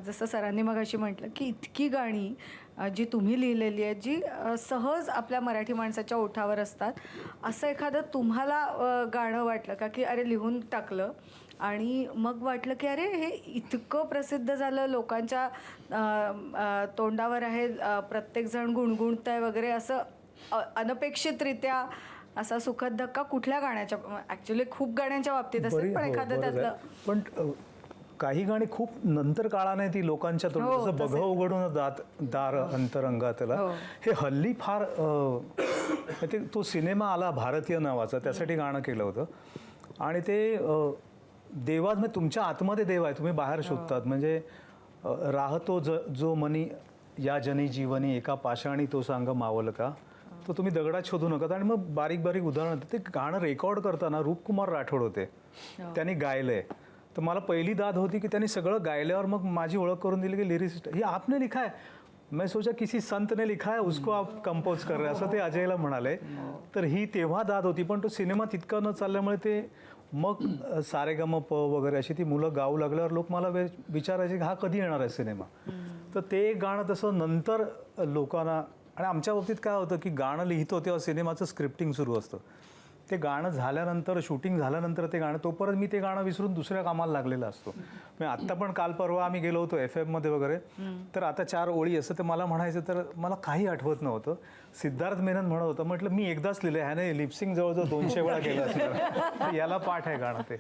जसं सरांनी मगाशी म्हटलं की इतकी गाणी जी तुम्ही लिहिलेली आहेत, जी सहज आपल्या मराठी माणसाच्या ओठावर असतात. असं एखादं तुम्हाला गाणं वाटलं का, की अरे लिहून टाकलं आणि मग वाटलं की अरे हे इतकं प्रसिद्ध झालं, लोकांच्या तोंडावर आहे, प्रत्येकजण गुणगुणतंय वगैरे, असं अनपेक्षितरित्या असा सुखद धक्का कुठल्या गाण्याच्या? ॲक्च्युली खूप गाण्यांच्या बाबतीत असेल, पण एखादं त्यातलं. पण काही गाणी खूप नंतर काळाने ती लोकांच्या तोंडात, जसं बघ उघडून दार अंतरंगातला, हे हल्ली फार तो सिनेमा आला भारतीय नावाचा, त्यासाठी गाणं केलं होतं. आणि ते देवात, म्हणजे तुमच्या आतमध्ये देव आहे, तुम्ही बाहेर शोधतात. म्हणजे राहतो जो मनी या जनी जीवनी, एका पाषाणी तो सांग मावल का, तो तुम्ही दगडात शोधू नका. आणि मग बारीक बारीक उदाहरण, ते गाणं रेकॉर्ड करताना रूपकुमार राठोड होते, त्यांनी गायलंय. तर मला पहिली दाद होती की त्यांनी सगळं गायल्यावर मग माझी ओळख करून दिली की लिरिसिस्ट ही आपने लिखा है. मैं सोचा किसी संत ने लिखा है, उसको आप कंपोज कर रहे, असं ते अजयला म्हणाले. तर ही तेव्हा दाद होती. पण तो सिनेमा तितका न चालल्यामुळे ते मग सारेगमप वगैरे अशी ती मुलं गाऊ लागल्यावर लोक मला विचारायचे की हा कधी येणार आहे सिनेमा. तर ते गाणं तसं नंतर लोकांना. आणि आमच्या बाबतीत काय होतं की गाणं लिहितो तेव्हा सिनेमाचं स्क्रिप्टिंग सुरू असतं. ते गाणं झाल्यानंतर, शूटिंग झाल्यानंतर ते गाणं, तोपर्यंत मी ते गाणं विसरून दुसऱ्या कामाला लागलेला असतो. म्हणजे आत्ता पण काल परवा आम्ही गेलो होतो FM वगैरे, तर आता 4 ओळी असं ते मला म्हणायचं, तर मला काही आठवत नव्हतं. सिद्धार्थ मेनन म्हणत होतं, म्हटलं मी एकदाच लिहिलं, ह्याने लिपसिंग जवळजवळ 200 वेळा केलं असं, याला पाठ आहे गाणं ते.